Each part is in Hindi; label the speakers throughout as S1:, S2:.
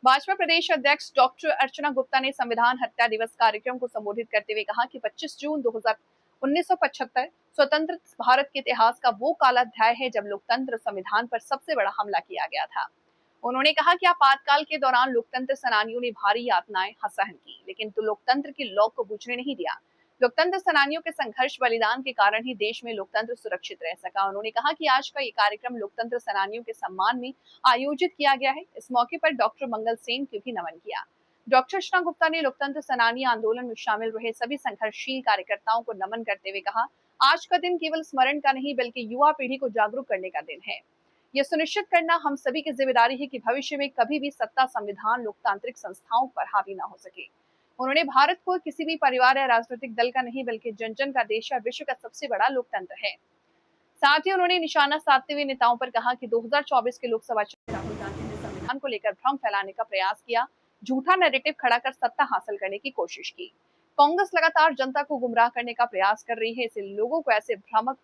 S1: भाजपा प्रदेश अध्यक्ष डॉक्टर अर्चना गुप्ता ने संविधान हत्या दिवस कार्यक्रम को संबोधित करते हुए कहा कि 25 जून 1975 स्वतंत्र भारत के इतिहास का वो काला अध्याय है जब लोकतंत्र संविधान पर सबसे बड़ा हमला किया गया था। उन्होंने कहा कि आपातकाल के दौरान लोकतंत्र सेनानियों ने भारी यातनाएं सहन की, लेकिन तो लोकतंत्र की लौ को बुझने नहीं दिया। लोकतंत्र सेनानियों के संघर्ष बलिदान के कारण ही देश में लोकतंत्र सुरक्षित रह सका। उन्होंने कहा कि आज का ये कार्यक्रम लोकतंत्र सेनानियों के सम्मान में आयोजित किया गया है। इस मौके पर डॉक्टर मंगल सेन को भी नमन किया। डॉक्टर अर्चना गुप्ता ने लोकतंत्र सेनानी आंदोलन में शामिल रहे सभी संघर्षशील कार्यकर्ताओं को नमन करते हुए कहा, आज का दिन केवल स्मरण का नहीं बल्कि युवा पीढ़ी को जागरूक करने का दिन है। यह सुनिश्चित करना हम सभी की जिम्मेदारी है कि भविष्य में कभी भी सत्ता संविधान लोकतांत्रिक संस्थाओं पर हावी न हो सके। उन्होंने भारत को किसी भी परिवार या राजनीतिक दल का नहीं बल्कि जन जन का देश या विश्व का सबसे बड़ा लोकतंत्र है। साथ ही उन्होंने निशाना साधते हुए नेताओं पर कहा कि 2024 के लोकसभा चुनाव राहुल गांधी ने संविधान को लेकर भ्रम फैलाने का प्रयास किया, झूठा नैरेटिव खड़ा कर सत्ता हासिल करने की कोशिश की। कांग्रेस लगातार जनता को गुमराह करने का प्रयास कर रही है, इसलिए लोगों को ऐसे भ्रामक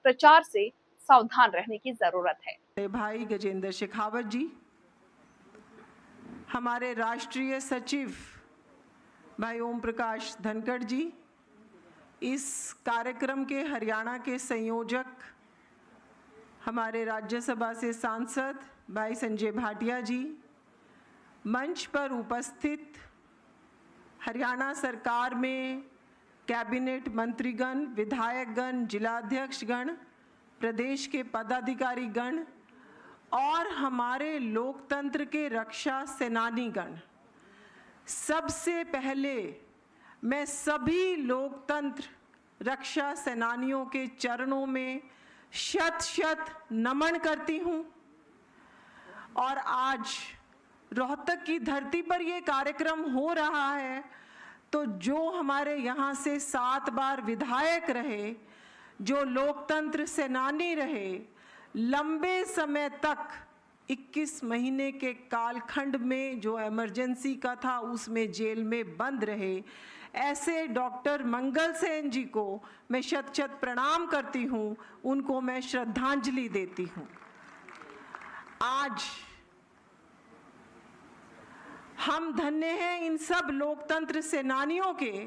S1: प्रचार से सावधान रहने की जरूरत है।
S2: भाई गजेंद्र शेखावत जी, हमारे राष्ट्रीय सचिव भाई ओम प्रकाश धनखड़ जी, इस कार्यक्रम के हरियाणा के संयोजक हमारे राज्यसभा से सांसद भाई संजय भाटिया जी, मंच पर उपस्थित हरियाणा सरकार में कैबिनेट मंत्रीगण, विधायकगण, जिलाध्यक्षगण, प्रदेश के पदाधिकारी गण और हमारे लोकतंत्र के रक्षा सेनानीगण, सबसे पहले मैं सभी लोकतंत्र रक्षा सेनानियों के चरणों में शत शत नमन करती हूं। और आज रोहतक की धरती पर यह कार्यक्रम हो रहा है, तो जो हमारे यहाँ से 7 बार विधायक रहे, जो लोकतंत्र सेनानी रहे, लंबे समय तक 21 महीने के कालखंड में जो इमरजेंसी का था उसमें जेल में बंद रहे, ऐसे डॉक्टर मंगल सेन जी को मैं शत शत प्रणाम करती हूं, उनको मैं श्रद्धांजलि देती हूं। आज हम धन्य हैं इन सब लोकतंत्र सेनानियों के,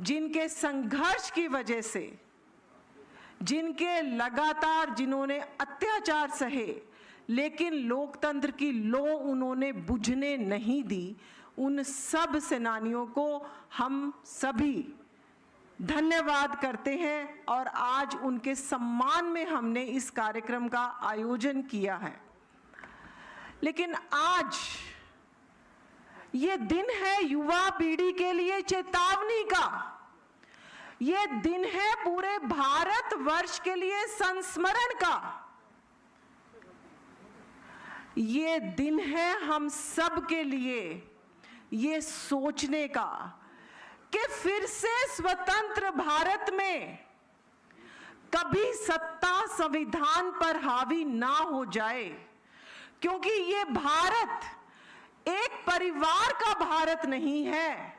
S2: जिनके संघर्ष की वजह से, जिनके लगातार जिन्होंने अत्याचार सहे लेकिन लोकतंत्र की लौ उन्होंने बुझने नहीं दी, उन सब सेनानियों को हम सभी धन्यवाद करते हैं और आज उनके सम्मान में हमने इस कार्यक्रम का आयोजन किया है। लेकिन आज ये दिन है युवा पीढ़ी के लिए चेतावनी का, ये दिन है पूरे भारतवर्ष के लिए संस्मरण का, ये दिन है हम सब के लिए ये सोचने का कि फिर से स्वतंत्र भारत में कभी सत्ता संविधान पर हावी ना हो जाए, क्योंकि ये भारत एक परिवार का भारत नहीं है,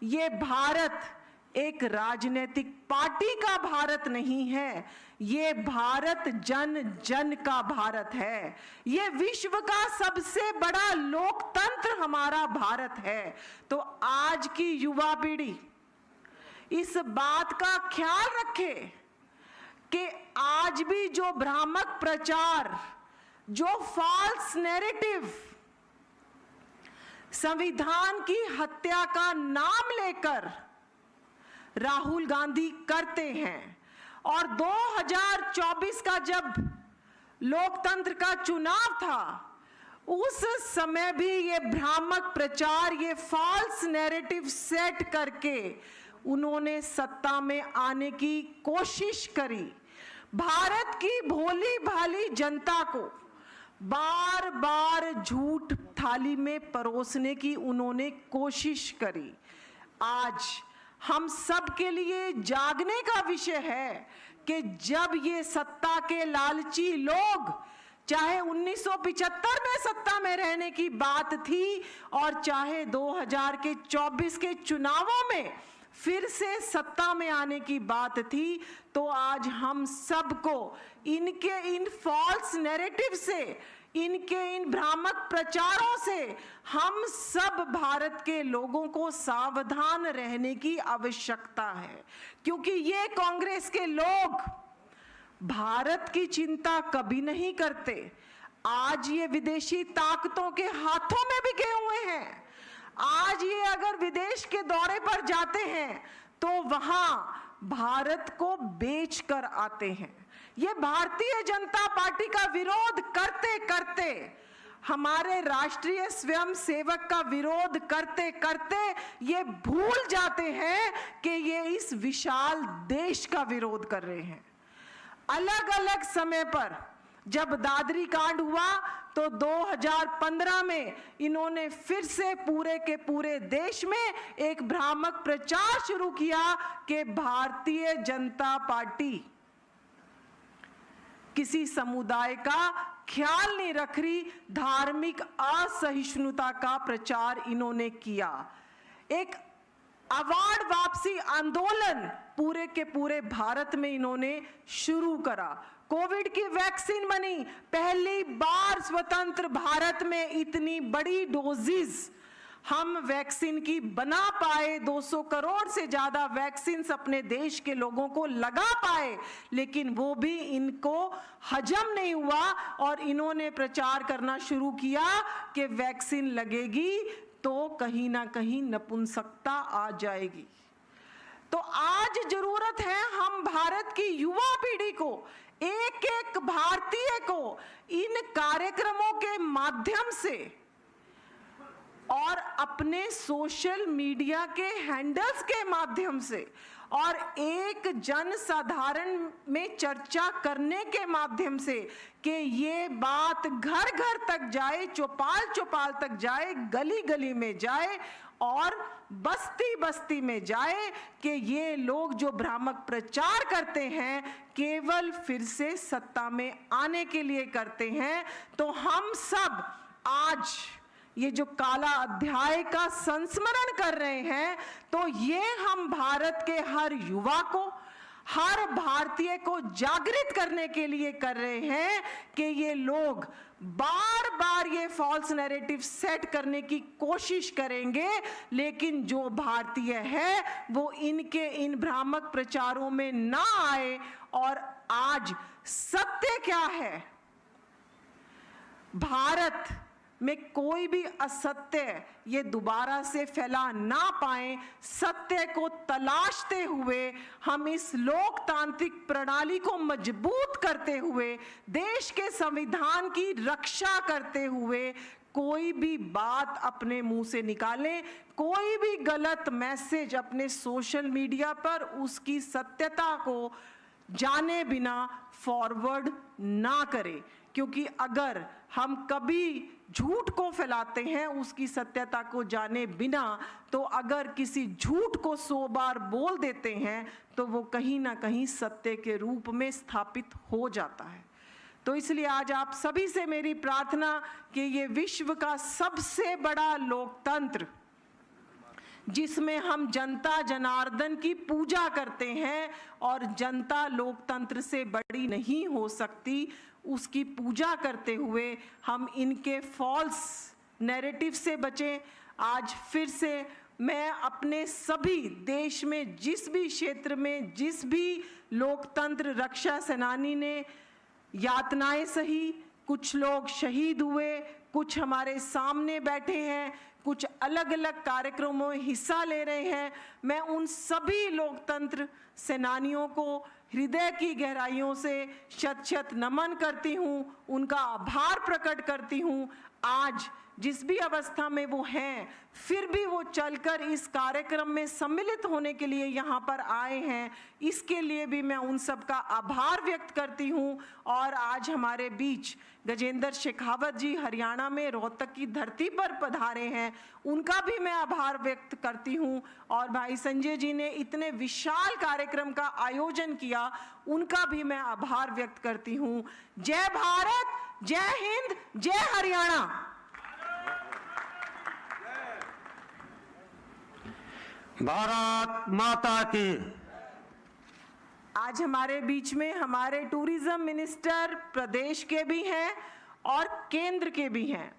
S2: ये भारत एक राजनीतिक पार्टी का भारत नहीं है, ये भारत जन जन का भारत है, ये विश्व का सबसे बड़ा लोकतंत्र हमारा भारत है। तो आज की युवा पीढ़ी इस बात का ख्याल रखे कि आज भी जो भ्रामक प्रचार, जो फॉल्स नैरेटिव संविधान की हत्या का नाम लेकर राहुल गांधी करते हैं, और 2024 का जब लोकतंत्र का चुनाव था उस समय भी ये भ्रामक प्रचार, ये फॉल्स नैरेटिव सेट करके उन्होंने सत्ता में आने की कोशिश करी। भारत की भोली भाली जनता को बार बार झूठ थाली में परोसने की उन्होंने कोशिश करी। आज हम सब के लिए जागने का विषय है कि जब ये सत्ता के लालची लोग, चाहे 1975 में सत्ता में रहने की बात थी और चाहे 2024 के चुनावों में फिर से सत्ता में आने की बात थी, तो आज हम सबको इनके इन फॉल्स नैरेटिव से, इनके इन भ्रामक प्रचारों से हम सब भारत के लोगों को सावधान रहने की आवश्यकता है, क्योंकि ये कांग्रेस के लोग भारत की चिंता कभी नहीं करते। आज ये विदेशी ताकतों के हाथों में बिके हुए हैं। आज ये अगर विदेश के दौरे पर जाते हैं तो वहां भारत को बेच कर आते हैं। ये भारतीय जनता पार्टी का विरोध करते करते, हमारे राष्ट्रीय स्वयंसेवक का विरोध करते करते ये भूल जाते हैं कि ये इस विशाल देश का विरोध कर रहे हैं। अलग अलग समय पर जब दादरी कांड हुआ तो 2015 में इन्होंने फिर से पूरे के पूरे देश में एक भ्रामक प्रचार शुरू किया कि भारतीय जनता पार्टी किसी समुदाय का ख्याल नहीं रख रही। धार्मिक असहिष्णुता का प्रचार इन्होंने किया। एक अवार्ड वापसी आंदोलन पूरे के पूरे भारत में इन्होंने शुरू करा। कोविड की वैक्सीन बनी, पहली बार स्वतंत्र भारत में इतनी बड़ी डोजेस हम वैक्सीन की बना पाए। 200 करोड़ से ज्यादा वैक्सीन अपने देश के लोगों को लगा पाए, लेकिन वो भी इनको हजम नहीं हुआ और इन्होंने प्रचार करना शुरू किया कि वैक्सीन लगेगी तो कहीं ना कहीं नपुंसकता आ जाएगी। तो आज जरूरत है हम भारत की युवा पीढ़ी को, एक एक भारतीय को इन कार्यक्रमों के माध्यम से और अपने सोशल मीडिया के हैंडल्स के माध्यम से और एक जन साधारण में चर्चा करने के माध्यम से कि ये बात घर घर तक जाए, चौपाल चौपाल तक जाए, गली गली में जाए और बस्ती बस्ती में जाए कि ये लोग जो भ्रामक प्रचार करते हैं केवल फिर से सत्ता में आने के लिए करते हैं। तो हम सब आज ये जो काला अध्याय का संस्मरण कर रहे हैं, तो ये हम भारत के हर युवा को, हर भारतीय को जागृत करने के लिए कर रहे हैं कि ये लोग बार बार ये फॉल्स नैरेटिव सेट करने की कोशिश करेंगे, लेकिन जो भारतीय है वो इनके इन भ्रामक प्रचारों में ना आए। और आज सत्य क्या है, भारत में कोई भी असत्य ये दोबारा से फैला ना पाए, सत्य को तलाशते हुए हम इस लोकतांत्रिक प्रणाली को मजबूत करते हुए, देश के संविधान की रक्षा करते हुए कोई भी बात अपने मुंह से निकालें, कोई भी गलत मैसेज अपने सोशल मीडिया पर उसकी सत्यता को जाने बिना फॉरवर्ड ना करें। क्योंकि अगर हम कभी झूठ को फैलाते हैं उसकी सत्यता को जाने बिना, तो अगर किसी झूठ को 100 बार बोल देते हैं तो वो कहीं ना कहीं सत्य के रूप में स्थापित हो जाता है। तो इसलिए आज आप सभी से मेरी प्रार्थना कि ये विश्व का सबसे बड़ा लोकतंत्र, जिसमें हम जनता जनार्दन की पूजा करते हैं और जनता लोकतंत्र से बड़ी नहीं हो सकती, उसकी पूजा करते हुए हम इनके फॉल्स नैरेटिव से बचें। आज फिर से मैं अपने सभी देश में जिस भी क्षेत्र में जिस भी लोकतंत्र रक्षा सेनानी ने यातनाएं सही, कुछ लोग शहीद हुए, कुछ हमारे सामने बैठे हैं, कुछ अलग अलग कार्यक्रमों में हिस्सा ले रहे हैं, मैं उन सभी लोकतंत्र सेनानियों को हृदय की गहराइयों से शत शत नमन करती हूँ, उनका आभार प्रकट करती हूँ। आज जिस भी अवस्था में वो हैं, फिर भी वो चलकर इस कार्यक्रम में सम्मिलित होने के लिए यहाँ पर आए हैं, इसके लिए भी मैं उन सब का आभार व्यक्त करती हूँ। और आज हमारे बीच गजेंद्र शेखावत जी हरियाणा में रोहतक की धरती पर पधारे हैं, उनका भी मैं आभार व्यक्त करती हूँ। और भाई संजय जी ने इतने विशाल कार्यक्रम का आयोजन किया, उनका भी मैं आभार व्यक्त करती हूँ। जय भारत, जय हिंद, जय हरियाणा।
S3: भारत माता की।
S2: आज हमारे बीच में हमारे टूरिज्म मिनिस्टर प्रदेश के भी हैं और केंद्र के भी हैं।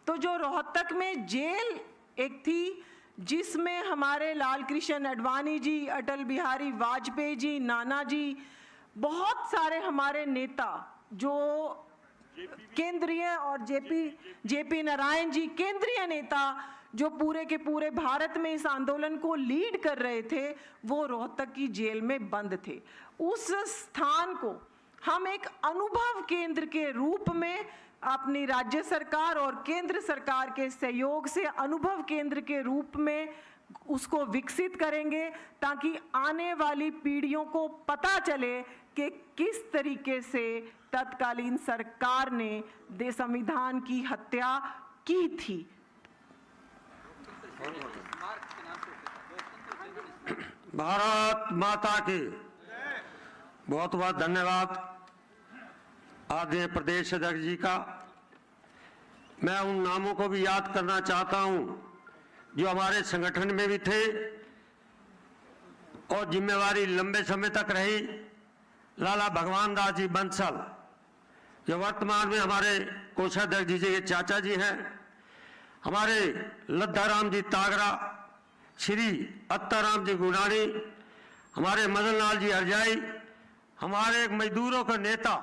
S2: तो जो रोहतक में जेल एक थी जिसमें हमारे लाल कृष्ण आडवाणी जी, अटल बिहारी वाजपेयी जी, नाना जी, बहुत सारे हमारे नेता जो केंद्रीय और जेपी नारायण जी केंद्रीय नेता जो पूरे के पूरे भारत में इस आंदोलन को लीड कर रहे थे, वो रोहतक की जेल में बंद थे। उस स्थान को हम एक अनुभव केंद्र के रूप में अपनी राज्य सरकार और केंद्र सरकार के सहयोग से अनुभव केंद्र के रूप में उसको विकसित करेंगे, ताकि आने वाली पीढ़ियों को पता चले कि किस तरीके से तत्कालीन सरकार ने संविधान की हत्या की थी।
S3: भारत माता की बहुत बहुत धन्यवाद आदरणीय प्रदेश अध्यक्ष जी का। मैं उन नामों को भी याद करना चाहता हूं जो हमारे संगठन में भी थे और जिम्मेवारी लंबे समय तक रही। लाला भगवान दास जी बंसल जो वर्तमान में हमारे कोषाध्यक्ष जी के चाचा जी हैं, हमारे लद्दाराम जी तागरा, श्री अत्ताराम जी गुनानी, हमारे मदन लाल जी हरजाई, हमारे मजदूरों का नेता